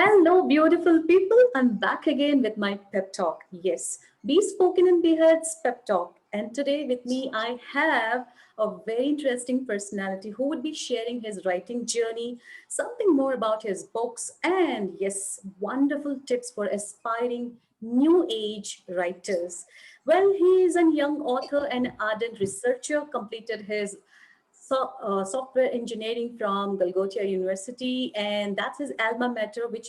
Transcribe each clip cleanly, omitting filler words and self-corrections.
Hello, beautiful people. I'm back again with my pep talk. Yes, Be Spoken and Be Heard's pep talk. And today with me, I have a very interesting personality who would be sharing his writing journey, something more about his books, and yes, wonderful tips for aspiring new age writers. Well, he is a young author and ardent researcher, completed his software engineering from Golgotia University, and that's his alma mater, which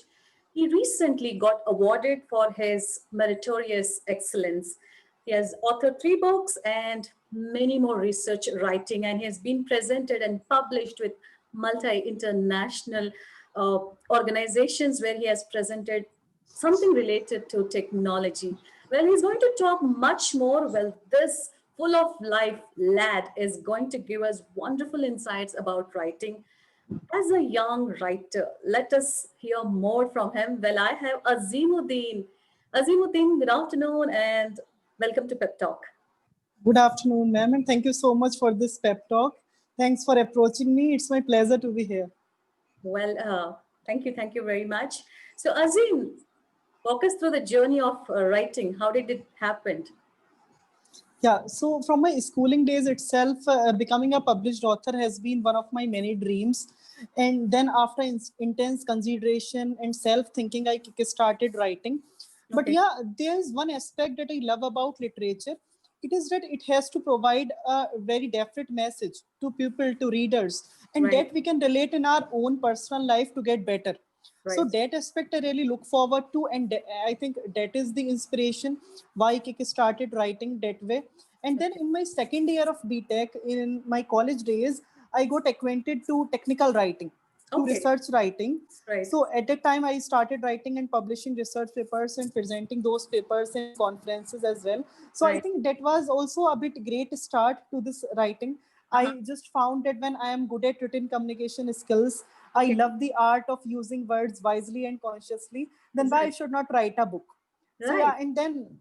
he recently got awarded for his meritorious excellence. He has authored 3 books and many more research writing, and he has been presented and published with multi international uh, organizations where he has presented something related to technology. Well, he's going to talk much more. Well, this full of life lad is going to give us wonderful insights about writing. As a young writer, let us hear more from him. Well, I have Azimuddin. Azimuddin, good afternoon and welcome to Pep Talk. Good afternoon, ma'am, and thank you so much for this pep talk. Thanks for approaching me. It's my pleasure to be here. Well, thank you very much. So, Azim, walk us through the journey of writing. How did it happen? Yeah, so from my schooling days itself, becoming a published author has been one of my many dreams. And then after intense consideration and self-thinking, I started writing. But Okay, yeah, there's one aspect that I love about literature. It is that it has to provide a very definite message to people, to readers, and right, that we can relate in our own personal life to get better. So right. that aspect I really look forward to, and I think that is the inspiration why I started writing that way. And then Okay, in my second year of BTech, in my college days, I got acquainted to technical writing, to okay, research writing. right, So at that time, I started writing and publishing research papers and presenting those papers in conferences as well. So I right. think that was also a bit great start to this writing. Uh-huh. I just found that when I am good at written communication skills, I Okay, love the art of using words wisely and consciously, then why I right, should not write a book? So right, yeah, and then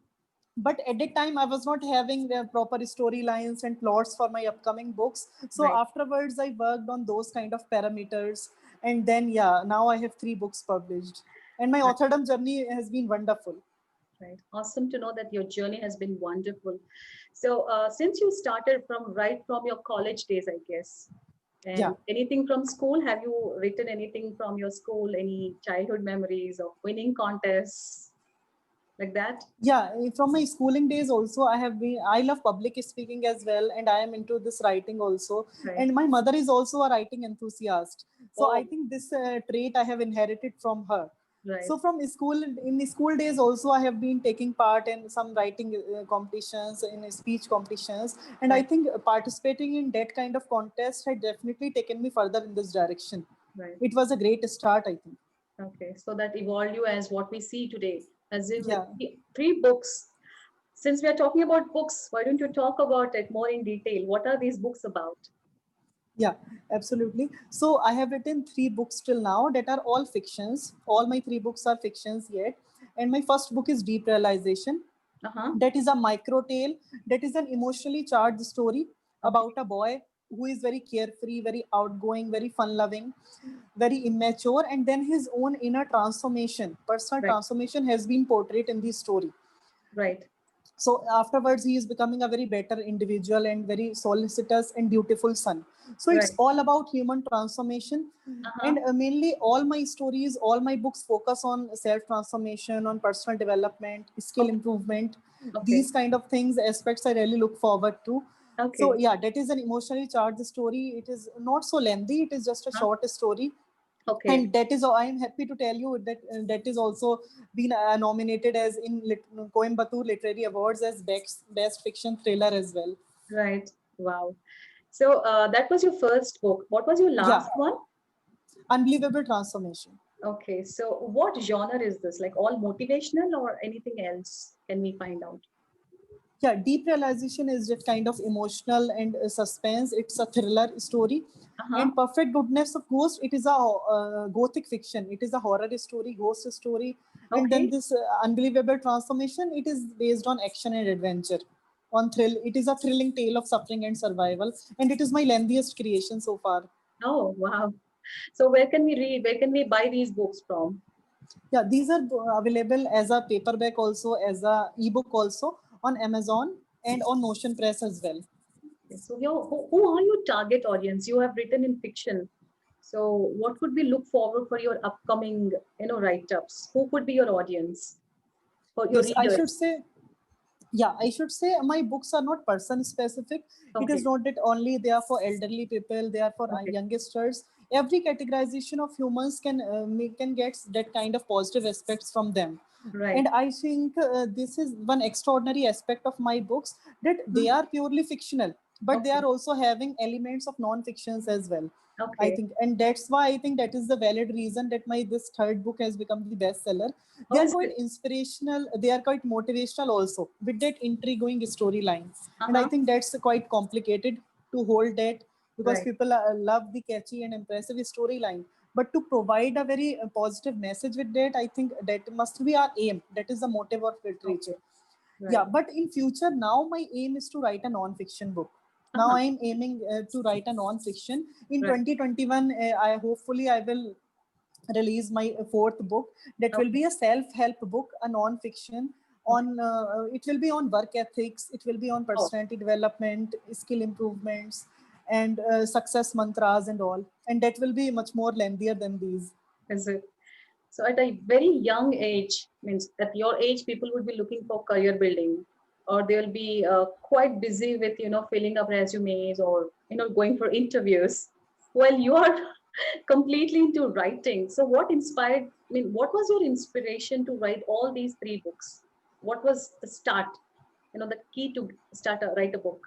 but at that time I was not having the proper storylines and plots for my upcoming books. So right. afterwards I worked on those kind of parameters. And then yeah, now I have 3 books published. And my Right. authordom journey has been wonderful. Right. Awesome to know that your journey has been wonderful. So, since you started from right from your college days, I guess, Yeah. and anything from school, have you written anything from your school? Any childhood memories of winning contests like that? Yeah, from my schooling days also, I love public speaking as well, and I am into this writing also. Right. And my mother is also a writing enthusiast. So I Oh, think this trait I have inherited from her. right. So from school, in the school days also, I have been taking part in some writing competitions, in speech competitions. And I Right. think participating in that kind of contest had definitely taken me further in this direction. Right. It was a great start, I think. Okay. So that evolved you as what we see today, as in with Yeah. three books. Since we are talking about books, why don't you talk about it more in detail? What are these books about? Yeah, absolutely. So I have written 3 books till now that are all fictions. All my 3 books are fictions yet. And my first book is Deep Realization. Uh-huh. That is a micro tale. That is an emotionally charged story Okay. about a boy who is very carefree, very outgoing, very fun loving, very immature. And then his own inner transformation, personal Right. transformation has been portrayed in the story. Right. So afterwards he is becoming a very better individual and very solicitous and dutiful son. So it's Right. all about human transformation. And Uh-huh. mainly all my stories, all my books focus on self transformation, on personal development, skill Okay. improvement, Okay. these kind of things, aspects I really look forward to. So Okay. yeah, that is an emotionally charged story. It is not so lengthy, it is just a Huh? short story. Okay. And that is, I am happy to tell you that that is also been nominated as in Coimbatore Literary Awards as best fiction thriller as well. Right. Wow. So that was your first book. What was your Yeah, last one? Unbelievable Transformation. Okay. So what genre is this? Like all motivational or anything else? Can we find out? Yeah, Deep Realization is that kind of emotional and suspense. It's a thriller story. Uh-huh. And Perfect Goodness of Ghost, it is a gothic fiction. It is a horror story, ghost story. And then Okay. this Unbelievable Transformation, it is based on action and adventure, on thrill. It is a thrilling tale of suffering and survival. And it is my lengthiest creation so far. Oh, wow. So where can we read? Where can we buy these books from? Yeah, these are available as a paperback also, as a ebook also on Amazon and on Notion Press as well. So who are your target audience? You have written in fiction. So what could we look forward for your upcoming, write-ups? Who could be your audience for your Yes, I should readers? say, yeah, I should say my books are not person specific. It is Okay, not that only they are for elderly people, they are for okay, youngsters. Every categorization of humans can get that kind of positive aspects from them. right. And I think this is one extraordinary aspect of my books, that they Mhm. are purely fictional, but they Okay, are also having elements of non-fictions as well. I okay. think, and that's why I think that is the valid reason that my this third book has become the bestseller. They Oh, are is quite it? inspirational, they are quite motivational also, with that intriguing storyline. And I Uh-huh. think that's quite complicated to hold that, because Right. people love the catchy and impressive storyline. But to provide a very positive message with that, I think that must be our aim. That is the motive of Okay, literature. Yeah, right. but in future, now my aim is to write a non-fiction book. Now Uh-huh. I am aiming to write a non-fiction. In Right. 2021, I hopefully I will release my fourth book. That will Okay. be a self-help book, a non-fiction Okay. on. It will be on work ethics. It will be on Oh, personality development, skill improvements, and success mantras and all. And that will be much more lengthier than these. is it? So at a very young age, means at your age, people would be looking for career building, or they'll be quite busy with filling up resumes or going for interviews. While you are completely into writing, so what inspired? I mean, what was your inspiration to write all these three books? What was the start? The key to write a book.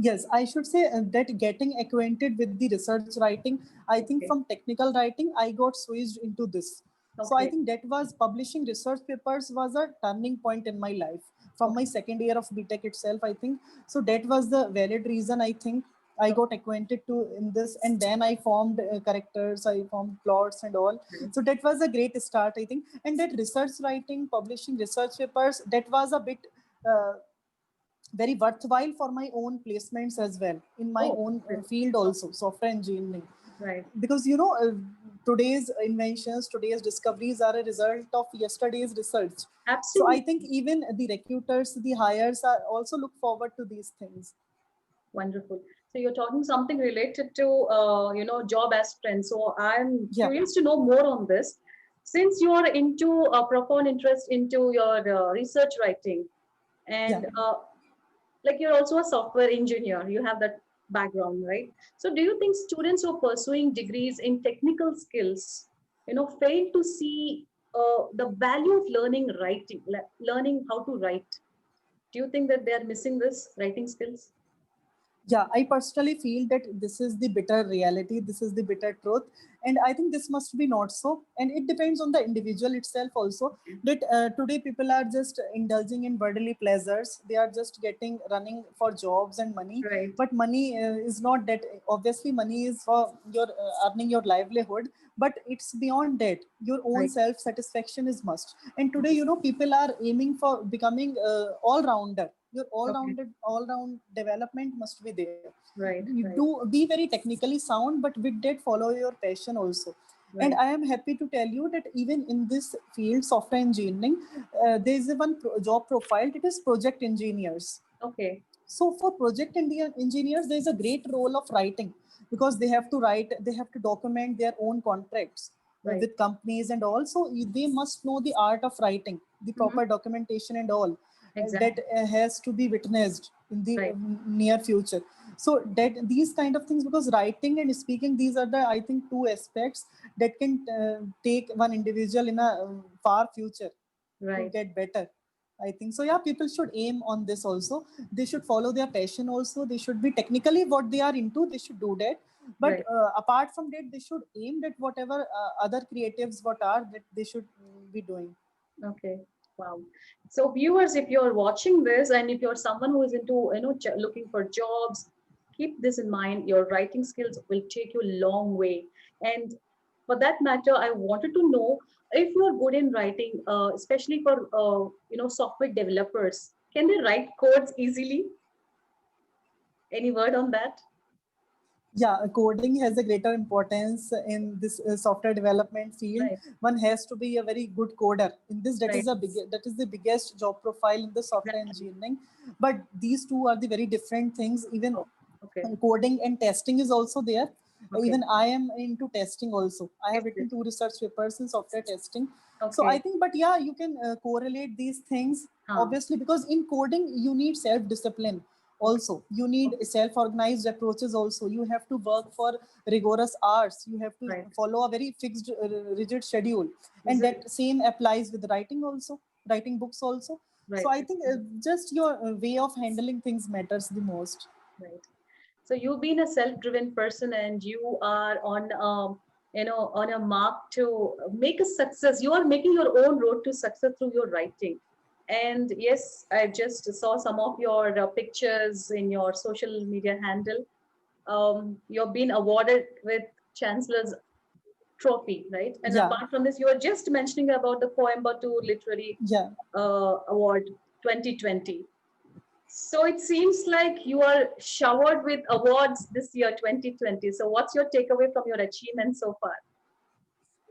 Yes, I should say that getting acquainted with the research writing, I think Okay. from technical writing, I got switched into this. So I Okay. think that was publishing research papers was a turning point in my life from my Okay. second year of BTech itself, I think. So that was the valid reason, I think. I got acquainted to in this, and then I formed characters, I formed plots and all. Okay. So that was a great start, I think. And that research writing, publishing research papers, that was a bit uh, very worthwhile for my own placements as well in my Oh, own good. field also, software engineering. Right. Because today's inventions, today's discoveries are a result of yesterday's research. So I think Absolutely. even the recruiters, the hires are also look forward to these things. Wonderful. So you're talking something related to, job aspirants. So I'm Yeah, curious to know more on this. Since you are into a profound interest into your research writing, yeah. and like you're also a software engineer, you have that background, right? So do you think students who are pursuing degrees in technical skills, fail to see the value of learning writing, learning how to write? Do you think that they are missing this writing skills? Yeah, I personally feel that this is the bitter reality, this is the bitter truth, and I think this must be not so, and it depends on the individual itself also. Okay. That today people are just indulging in bodily pleasures, they are just getting running for jobs and money. Right. But money is not that. Obviously money is for your earning your livelihood, but it's beyond that. Your own Right. self satisfaction is must. And today, people are aiming for becoming all rounder. Your Okay. all round development must be there. Right. You Right. do be very technically sound, but with that follow your passion also. And Right. I am happy to tell you that even in this field, software engineering, there is a job profile. It is project engineers. Okay. So for engineers, there is a great role of writing, because they have to document their own contracts Right. with companies, and also they must know the art of writing, the Hmm. proper documentation and all that Exactly. has to be witnessed in the Right. near future. So that these kind of things, because writing and speaking, these are the, I think, two aspects that can take one individual in a far future to Right. get better. I think so. Yeah, people should aim on this also. They should follow their passion also. They should be technically what they are into. They should do that. But Right. apart from that, they should aim at whatever other creatives what are that they should be doing. Okay. Wow. So viewers, if you're watching this and if you're someone who is into, looking for jobs, keep this in mind. Your writing skills will take you a long way. And for that matter, I wanted to know if you're good in writing, especially for, software developers, can they write codes easily? Any word on that? Yeah, coding has a greater importance in this software development field. Right, One has to be a very good coder in this. That right, is that is the biggest job profile in the software exactly. engineering. But these two are the very different things. Even Oh, okay, coding and testing is also there. okay. Even I am into testing also. I Is have written it? 2 research papers in software testing. So I Okay. think, but yeah, you can correlate these things Huh. obviously, because in coding you need self discipline Okay. also. You need Okay. self organized approaches also. You have to work for rigorous hours. You have to Right. follow a very fixed rigid schedule, Is and it? that same applies with writing also, writing books also. So Right. I think just your way of handling things matters the most. Right. So you've been a self-driven person, and you are on, on a mark to make a success. You are making your own road to success through your writing. And yes, I just saw some of your pictures in your social media handle. You've been awarded with Chancellor's Trophy, right? And Yeah, apart from this, you were just mentioning about the Coimbatore Literary yeah. Award 2020. So it seems like you are showered with awards this year, 2020. So what's your takeaway from your achievements so far?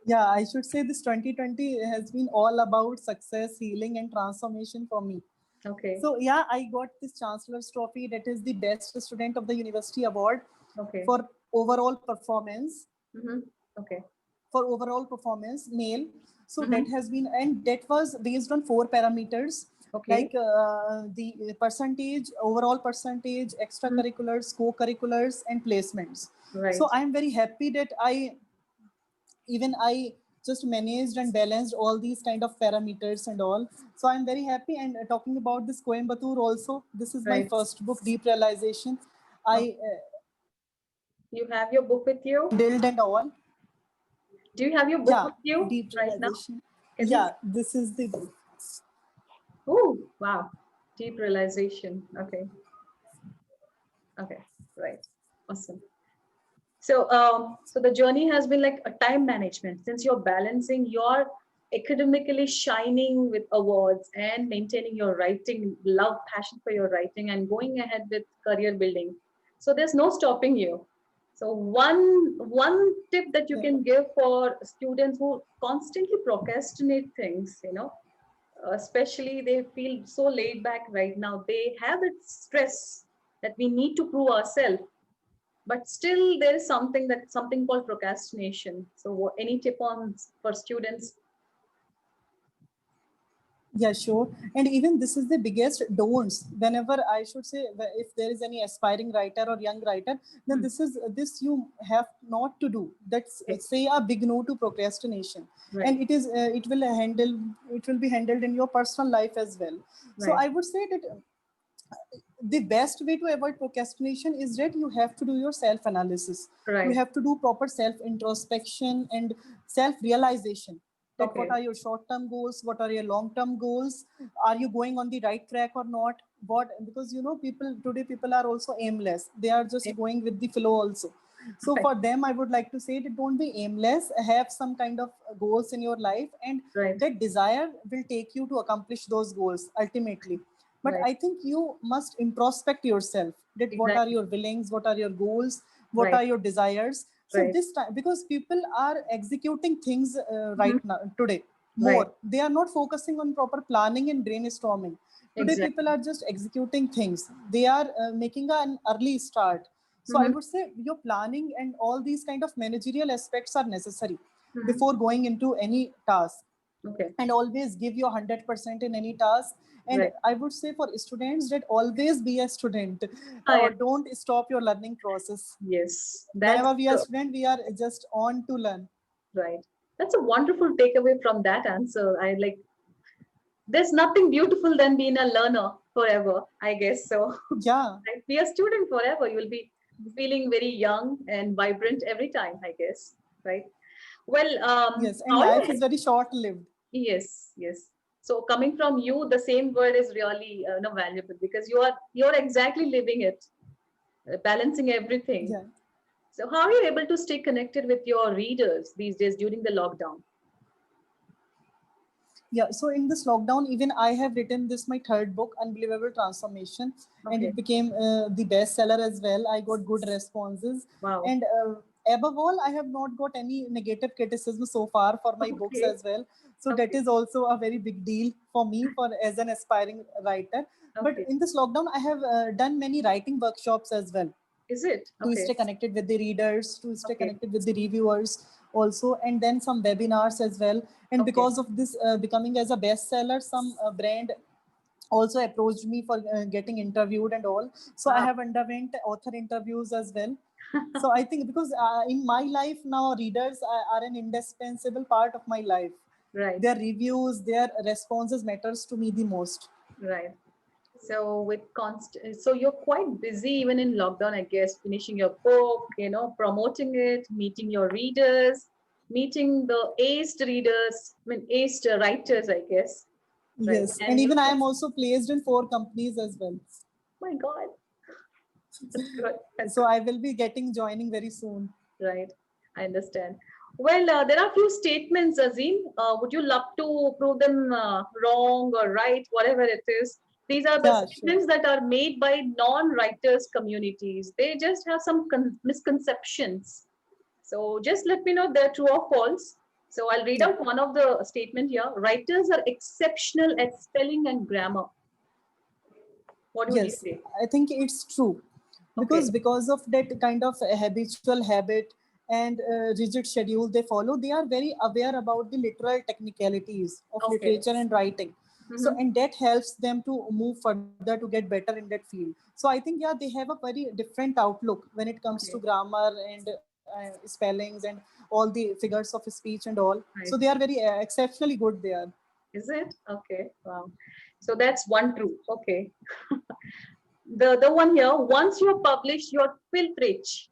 Yeah, I should say this 2020 has been all about success, healing, and transformation for me. Okay, So yeah, I got this Chancellor's Trophy. That is the best student of the university award okay, for overall performance. mm-hmm. Okay, For overall performance, male. So mm-hmm. that has been, and that was based on 4 parameters, Okay, like the percentage, overall percentage, mm-hmm. extracurriculars, co-curriculars, and placements. So Right, I'm very happy that I just managed and balanced all these kind of parameters and all. So I'm very happy. And talking about this Coimbatore also, this is my right. first book, Deep Realization. Oh, I you have your book with you? build and all. Do you have your book Yeah, with you Deep right now? Realization. Can we see? Yeah, this is the book. Oh, wow. Deep realization. Okay, okay, right. Awesome. So, so the journey has been like a time management, since you're balancing your academically shining with awards and maintaining your writing love, passion for your writing, and going ahead with career building. So there's no stopping you. So one tip that you Yeah. can give for students who constantly procrastinate things, especially they feel so laid back right now. They have that stress that we need to prove ourselves, but still there is something called procrastination. So any tip on for students? Yeah, sure. And even this is the biggest don'ts. Whenever I should say, if there is any aspiring writer or young writer, then Hmm. this you have not to do. That's Okay. say a big no to procrastination, Right, and it will be handled in your personal life as well. So right, I would say that the best way to avoid procrastination is that you have to do your self analysis. You right. have to do proper self introspection and self realization, that what Okay. are your short term goals, what are your long term goals, are you going on the right track or not. What, because people are also aimless, they are just Okay. going with the flow also. So Right, for them I would like to say that don't be aimless, have some kind of goals in your life, and right, that desire will take you to accomplish those goals ultimately. But right. I think you must introspect yourself, that what are Exactly. your willings, what are your goals, what Right, are your desires. So right. this time, because people are executing things Mhm. right now today Right. more, they are not focusing on proper planning and brainstorming. Today people Exactly. are just executing things, they are making an early start. So I Hmm. would say your planning and all these kind of managerial aspects are necessary Hmm. before going into any task, Okay. and always give your 100% in any task. And Right. I would say for students that always be a student, Ah, or yeah. don't stop your learning process. Yes, that's Whenever we are student, we are just on to learn. right. That's a wonderful takeaway from that answer. I like, there's nothing beautiful than being a learner forever, I guess so. Yeah, Right? Be a student forever. You'll be feeling very young and vibrant every time, I guess. Right. Well, yes, and how do life you, is very short lived. yes, yes. So coming from you, the same word is really valuable, because you're exactly living it, balancing everything. Yeah. So how are you able to stay connected with your readers these days during the lockdown? Yeah, so in this lockdown, even I have written this my third book, Unbelievable Transformation, and Okay. it became the bestseller as well. I got good responses, Wow. and above all, I have not got any negative criticism so far for my books Okay. as well. So that Okay. is also a very big deal for me, for as an aspiring writer. But Okay. in this lockdown, I have done many writing workshops as well Is it? to Okay. stay connected with the readers, to stay Okay. connected with the reviewers also, and then some webinars as well. And Okay. because of this becoming as a bestseller, some brand also approached me for getting interviewed and all. So I Wow. have underwent author interviews as well. So I think because in my life now, readers are an indispensable part of my life. Right. Their reviews, their responses matters to me the most. Right. So with so you're quite busy even in lockdown, I guess, finishing your book, promoting it, meeting your readers, meeting the aced readers, I mean aced writers, I guess. Right. Yes, and And even I am also placed in 4 companies as well. my God, that's good. That's So good. I will be getting joining very soon. Right. I understand. Well, there are a few statements, Azim. Would you love to prove them wrong or right, whatever it is? These are the Yeah, sure. statements that are made by non-writers communities. They just have some misconceptions. So just let me know they're true or false. So I'll read Yeah. out one of the statement here. Writers are exceptional at spelling and grammar. What would you Yes, say? I think it's true Okay. because of that kind of habitual habit and rigid schedule they follow. They are very aware about the literal technicalities of Okay. literature and writing. So Mm-hmm. and that helps them to move further to get better in that field. So I think yeah, they have a very different outlook when it comes to Okay. grammar and spellings and all the figures of speech and all. So they Right. are very exceptionally good there. Is it? Okay. Wow. So that's one truth. Okay. The one here, once you're published, you're filth rich.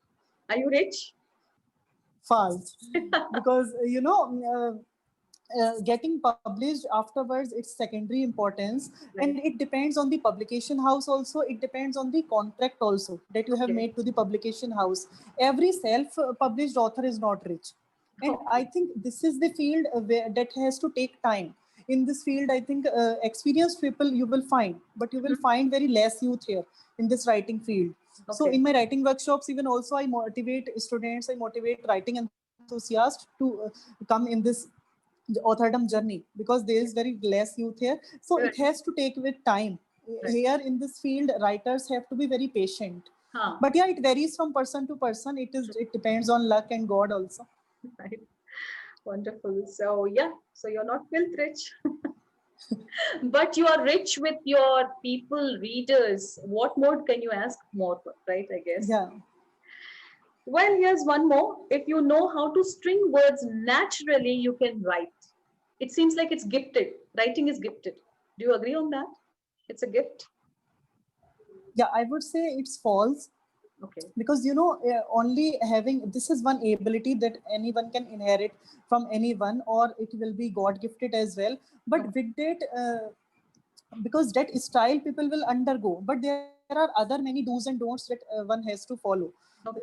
Are you rich? False, because getting published afterwards it's secondary importance, and Right. it depends on the publication house also, it depends on the contract also that you have Okay. made to the publication house. Every self published author is not rich, and I Okay. think this is the field that has to take time. In this field I think experienced people you will find, but you will Mhm. find very less youth here in this writing field. So Okay. in my writing workshops, even also I motivate students, I motivate writing enthusiasts to come in this the authordom journey, because there is very less youth here, so it Right. has to take with time. Right. Here in this field writers have to be very patient, Huh. but yeah, it varies from person to person. It depends on luck and god also. Right. Wonderful. So yeah. So you're not filth rich, but you are rich with your people, readers. What more can you ask more for, right? I guess. Yeah, Well, here's one more. If you know how to string words naturally, you can write. It seems like it's gifted. Writing is gifted. Do you agree on that? It's a gift. yeah, I would say it's false, Okay. because only having this is one ability that anyone can inherit from anyone, or it will be god gifted as well. But Okay. with that because that style people will undergo, but there are other many do's and don'ts that one has to follow.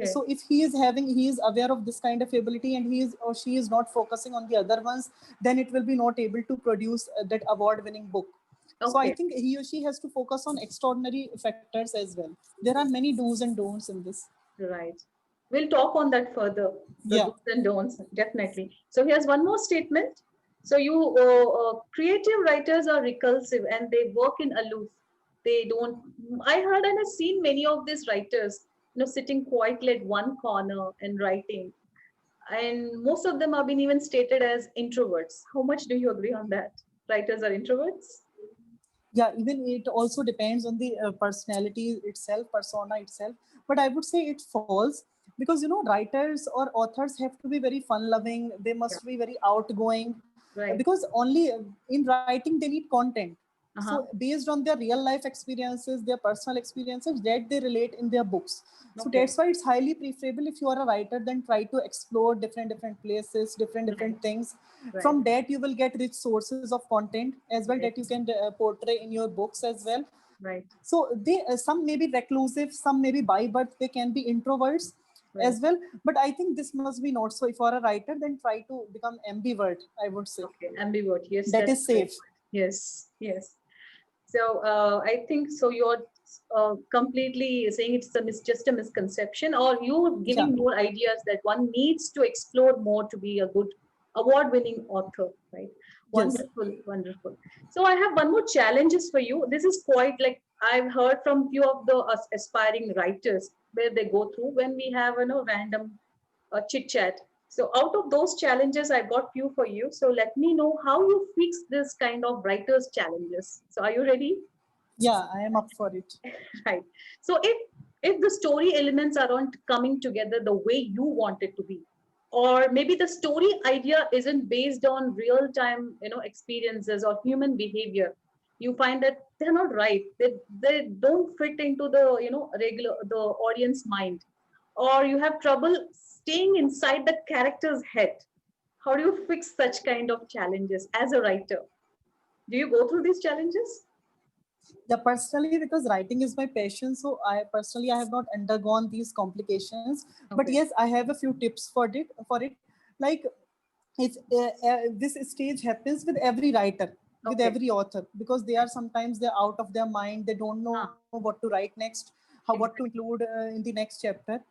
So Okay. if he is aware of this kind of ability, and he is or she is not focusing on the other ones, then it will be not able to produce that award winning book. So I Okay. think he or she has to focus on extraordinary factors as well. There are many do's and don'ts in this. Right. We'll talk on that further, the Yeah. do's and don'ts, definitely. So here's one more statement. So you creative writers are recursive and they work in aloof. They don't. I heard and I've seen many of these writers, sitting quietly at one corner and writing. And most of them have been even stated as introverts. How much do you agree on that? Writers are introverts? Yeah, even it also depends on the personality itself, persona itself. But I would say it falls, because writers or authors have to be very fun loving, they Yeah. must be very outgoing, Right. because only in writing they need content. So Uh-huh. based on their real life experiences, their personal experiences, that they relate in their books. So Okay. that's why it's highly preferable, if you are a writer, then try to explore different places, Right. different things. Right. From that you will get rich sources of content as well, that Right. you can portray in your books as well. Right. So they some may be reclusive, some may be by birth they can be introverts, as well. But I think this must be not so. If you are a writer, then try to become ambivert, I would say. Okay, ambivert. Yes, That that's is great. safe. Yes, yes. So I think so. You're completely saying it's just a misconception, or you're Yeah. giving more ideas that one needs to explore more to be a good award-winning author, right? Yes. Wonderful, wonderful. So I have one more challenges for you. This is quite like I've heard from few of the aspiring writers where they go through when we have random chit chat. So out of those challenges, I got few for you. So let me know how you fix this kind of writers challenges. So are you ready? Yeah, I am up for it. Right. So if the story elements aren't coming together the way you want it to be, or maybe the story idea isn't based on real time experiences or human behavior, you find that they're not right. They don't fit into the regular the audience mind, or you have trouble staying inside the character's head. How do you fix such kind of challenges as a writer? Do you go through these challenges? Yeah, personally, because writing is my passion, so I have not undergone these complications. But Okay. yes, I have a few tips for it. Like, if this stage happens with every writer, with Okay. every author, because they are sometimes they're out of their mind. They don't know Huh. what to write next, what to Exactly. include in the next chapter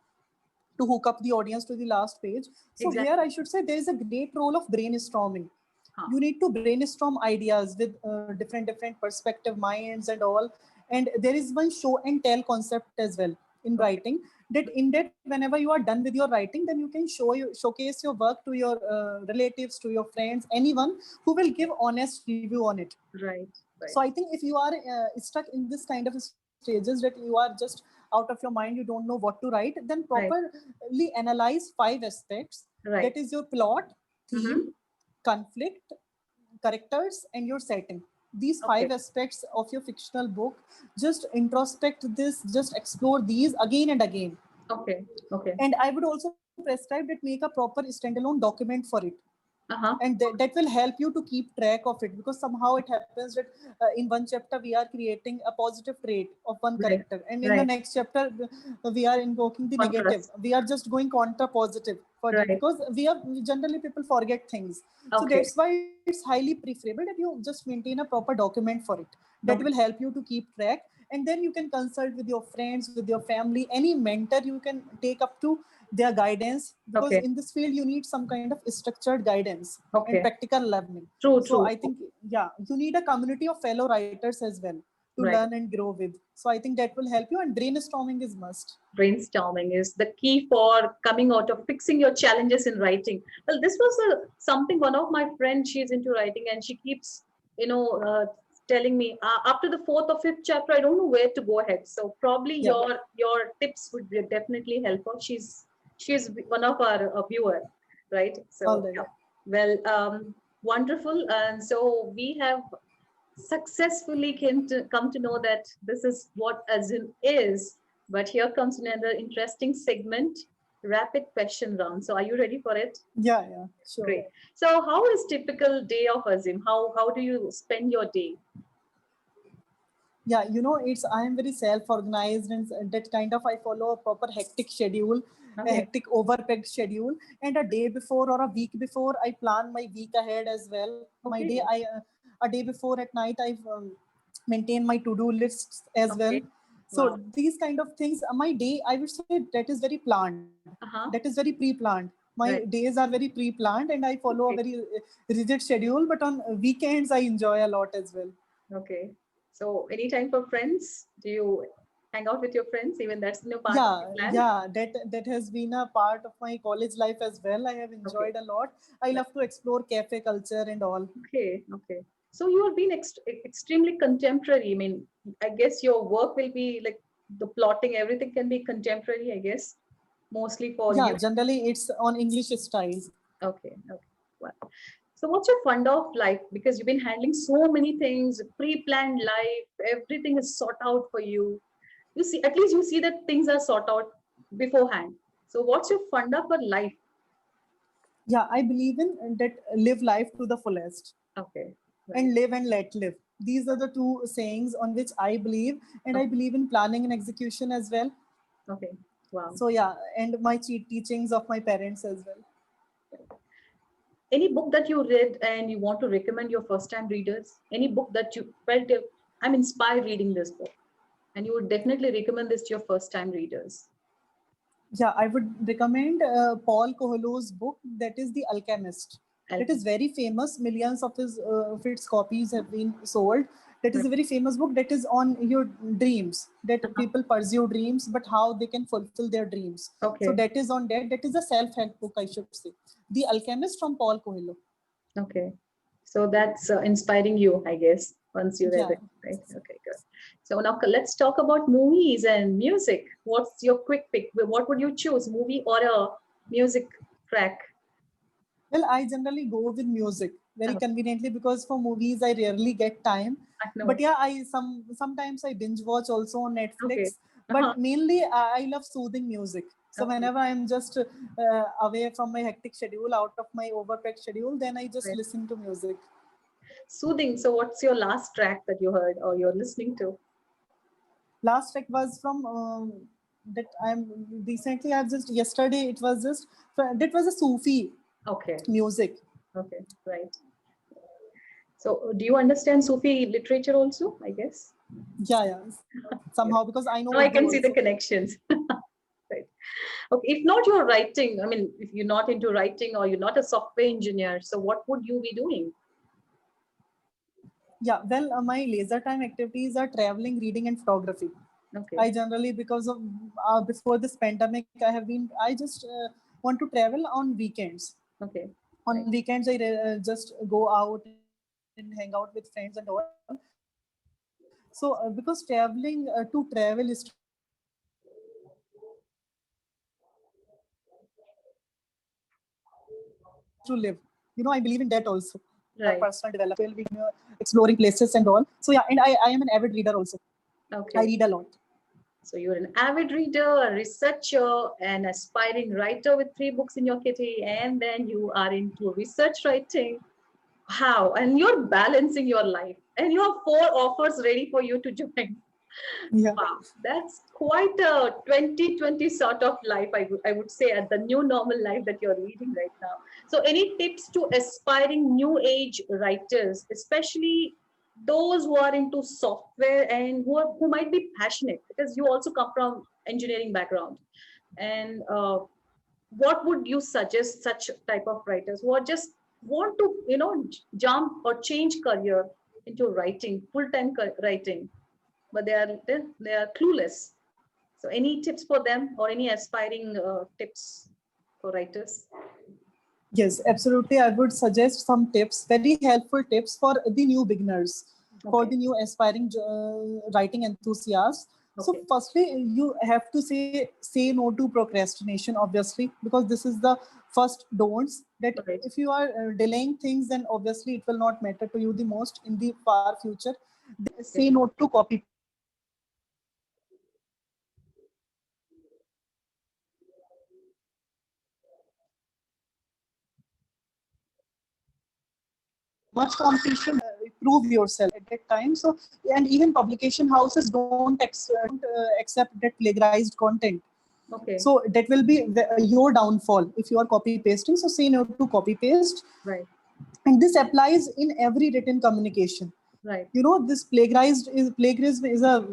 to hook up the audience to the last page. So here I Exactly. should say there is a great role of brainstorming. Huh. You need to brainstorm ideas with different perspective minds and all. And there is one show and tell concept as well in Okay. writing, that in that whenever you are done with your writing, then you can showcase your work to your relatives, to your friends, anyone who will give Okay. honest review on it. Right. So Right. I think if you are stuck in this kind of stages that you are just out of your mind, you don't know what to write, then Right. properly analyze five aspects. That Right. is your plot, theme, Mm-hmm. conflict, characters, and your setting. These Okay. five aspects of your fictional book, just introspect this, just explore these again and again. Okay. Okay. And I would also prescribe that make a proper standalone document for it, Uh-huh. and that will help you to keep track of it, because somehow it happens that in one chapter we are creating a positive trait of one Right. character, and in the Right. next chapter we are invoking the negative, Contrast. we are just going contra positive for that, Right. because generally people forget things. So Okay. that's why it's highly preferable that you just maintain a proper document for it. That will Okay. help you to keep track, and then you can consult with your friends, with your family, any mentor you can take up to their guidance, because Okay. in this field you need some kind of structured guidance and Okay. practical learning. True. So True. I think, yeah, you need a community of fellow writers as well to Right. learn and grow with. So I think that will help you, and brainstorming is must. Brainstorming is the key for coming out of fixing your challenges in writing. Well, this was something one of my friends, she's into writing, and she keeps, telling me after the fourth or fifth chapter, I don't know where to go ahead. So probably Yeah, your tips would definitely help her. She's one of our viewer, right? all So right. yeah. Well, wonderful. And so we have successfully come to know that this is what Azim is. But here comes another interesting segment, rapid question round. So are you ready for it? Yeah, sure. Great. So how is typical day of Azim? How do you spend your day? Yeah, it's I am very self-organized, and that kind of I follow a proper hectic schedule, a Okay. hectic overpacked schedule, and a day before or a week before I plan my week ahead as well. My day Okay. I A day before at night I maintain my to-do lists as well. Okay. So Wow. these kind of things, my day I would say that is very planned. That is Uh-huh. very pre-planned. My Right. days are very pre-planned, and I follow a Okay. very rigid schedule. But on weekends I enjoy a lot as well. Okay. So any time for friends? Do you hang out with your friends? Even that's no part of Yeah, your plan? yeah, that has been a part of my college life as well. I have Okay. enjoyed a lot. I Right. love to explore cafe culture and all. Okay. Okay. So you have been extremely contemporary. I mean, I guess your work will be like the plotting, everything can be contemporary, I guess, mostly for Yeah, you. generally it's on English style. Okay. Okay. Wow. So what's your fund of life? Because you've been handling so many things, pre-planned life, everything is sought out for you. You see, at least you see that things are sought out beforehand. So what's your funda for life? Yeah, I believe in that live life to the fullest Okay. Right. and live and let live. These are the two sayings on which I believe, and I Okay. believe in planning and execution as well. Okay. Wow. So yeah, and my teachings of my parents as well. Any book that you read and you want to recommend your first time readers? Any book that you felt, I'm inspired reading this book, and you would definitely recommend this to your first time readers? Yeah, I would recommend Paul Coelho's book, that is The Alchemist. That is very famous. Millions of its copies have been sold. That is a very famous book that is on your dreams, that people pursue dreams, but how they can fulfill their dreams. So Okay. that is on that. That is a self-help book, I should say. The Alchemist from Paul Coelho. Okay. So that's inspiring you, I guess, once you read Yeah. it, right? Okay, good. So now let's talk about movies and music. What's your quick pick? What would you choose, movie or a music track? Well, I generally go with music very conveniently, because for movies I rarely get time. I But know. yeah, sometimes I binge watch also on Okay. Netflix. Uh-huh. But mainly I love soothing music. So Okay. whenever I'm just away from my hectic schedule, out of my overpacked schedule, then I just Right. listen to music. Soothing. So what's your last track that you heard or you're listening to? Last track was from that I'm recently. I've just yesterday. It was just that was a Sufi Okay. music. Okay. Right. So do you understand Sufi literature also, I guess? Yeah, yeah. Yeah. Somehow, because I know Now I Urdu can see the also. connections. Right. Okay. If not you're writing, I mean, if you're not into writing or you're not a software engineer, so what would you be doing? Yeah, well, my leisure time activities are traveling, reading, and photography. Okay. I generally, because of before this pandemic, I just want to travel on weekends. Okay. On Right. weekends, I just go out and hang out with friends and all. So, because traveling to travel is to live. You know, I believe in that also. Our personal development, Right. exploring places and all. So yeah, and I am an avid reader also. Okay. I read a lot. So you're an avid reader, a researcher, an aspiring writer with 3 books in your kitty, and then you are into research writing. How? And you're balancing your life, and you have 4 offers ready for you to join. Yeah. Wow, that's quite a 2020 sort of life, I would say, at the new normal life that you're leading right now. So, any tips to aspiring new age writers, especially those who are into software and who might be passionate, because you also come from engineering background, and what would you suggest such type of writers who are just want to jump or change career into writing, full-time writing, but they are clueless? So any tips for them or any aspiring tips for writers? Yes, absolutely. I would suggest some tips, very helpful tips for the new beginners, for the Okay. new aspiring writing enthusiasts. So, Okay. firstly, you have to say no to procrastination, obviously, because this is the first don'ts. That Right. if you are delaying things, then obviously it will not matter to you the most in the far future. Then Okay. say no to copy pasting. Because nowadays much competition, prove yourself at that time. So, and even publication houses don't accept that plagiarized content. Okay. So that will be your downfall if you are copy pasting. So say no to copy paste. Right. And this applies in every written communication. Right. You know, this plagiarism is a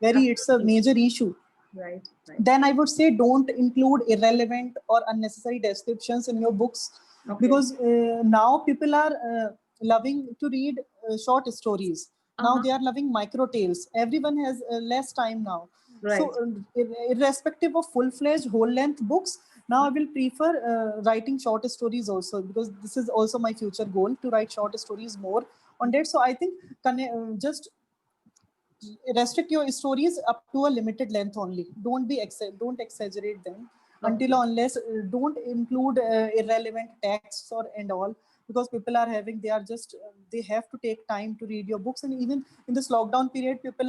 it's a Absolutely. major issue. Right. Right. Then I would say don't include irrelevant or unnecessary descriptions in your books, Okay. because now people are loving to read short stories. Now Uh-huh. they are loving micro tales. Everyone has less time now. So, Right. irrespective of full fledged, whole length books, now I will prefer writing short stories also, because this is also my future goal to write short stories more on that. So, I think just restrict your stories up to a limited length only. Don't exaggerate them until Okay. or unless don't include irrelevant texts or and all, because people are having they are just they have to take time to read your books. And even in this lockdown period, people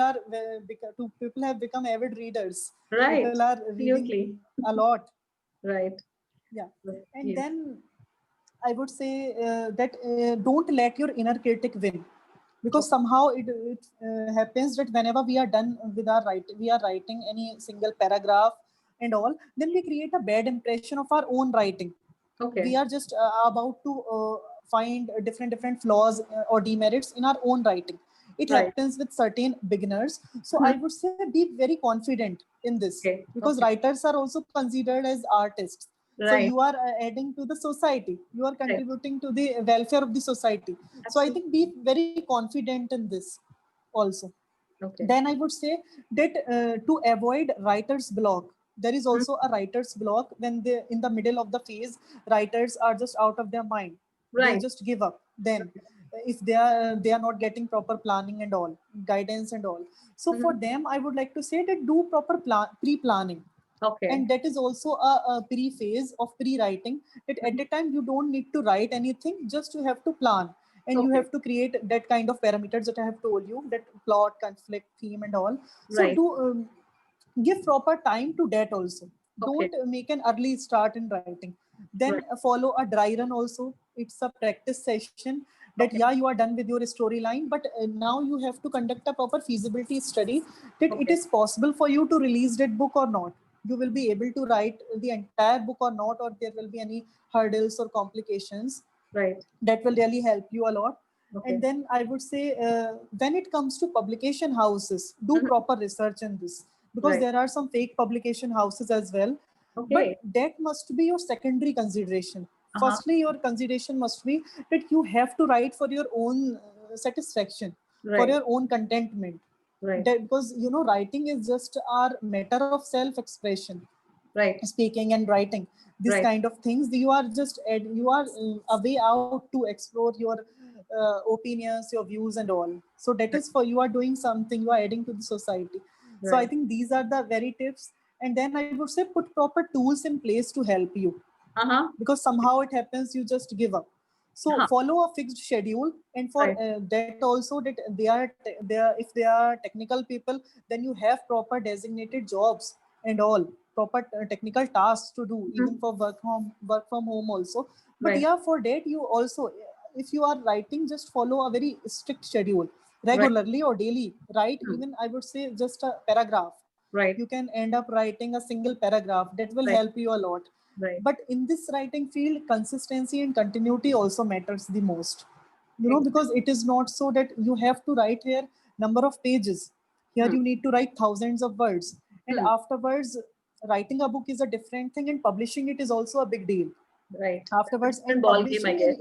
have become avid readers. Right. People are reading Absolutely. a lot. Right. Yeah. And Yes. then I would say that don't let your inner critic win, because somehow it happens that whenever we are done with our writing, we are writing any single paragraph. and all, then we create a bad impression of our own writing. Okay. We are just about to find different flaws or demerits in our own writing. It Right. happens with certain beginners. So I would say be very confident in this, Okay. because Okay. writers are also considered as artists. So Right. you are adding to the society, you are Right. contributing to the welfare of the society. So I think be very confident in this also. Okay. Then I would say that to avoid writer's block, there is also a writer's block when they in the middle of the phase, writers are just out of their mind. They Right. just give up. Then if they are not getting proper planning and all, guidance and all. So for them, I would like to say that do proper pre-planning. Okay. And that is also a pre-phase of pre-writing, that at the time you don't need to write anything, just you have to plan, and you Okay. have to create that kind of parameters that I have told you, that plot, conflict, theme and all. So Right. do give proper time to that also. Okay. Don't make an early start in writing. Then Right. follow a dry run also. It's a practice session, that Okay. yeah, you are done with your storyline, but now you have to conduct a proper feasibility study, that it Okay. is possible for you to release that book or not. You will be able to write the entire book or not, or there will be any hurdles or complications. Right. That will really help you a lot. Okay. And then I would say, when it comes to publication houses, do proper research in this, because Right. there are some fake publication houses as well. But Okay. that must be your secondary consideration. Uh-huh. Firstly, your consideration must be that you have to write for your own satisfaction, for Right. your own contentment. Right. That, because writing is just our matter of self-expression, Right. speaking and writing, this Right. kind of things. You are just you are a way out to explore your opinions, your views and all. So that is for, you are doing something, you are adding to the society. So I Right. think these are the very tips. And then I would say put proper tools in place to help you, Uh-huh. because somehow it happens you just give up. So Huh. follow a fixed schedule. And for Right. that also, that they are if they are technical people, then you have proper designated jobs and all, proper technical tasks to do, even for work from home also. But Right. yeah, for that you also, if you are writing, just follow a very strict schedule, Right. regularly or daily. Write, even I would say, just a paragraph. Right. You can end up writing a single paragraph, that will Right. help you a lot. Right. But in this writing field, consistency and continuity also matters the most. Because it is not so that you have to write here number of pages. Here Hmm. you need to write thousands of words. And Hmm. afterwards, writing a book is a different thing, and publishing it is also a big deal Right. That's a afterwards. different And ball game, I publishing in guess.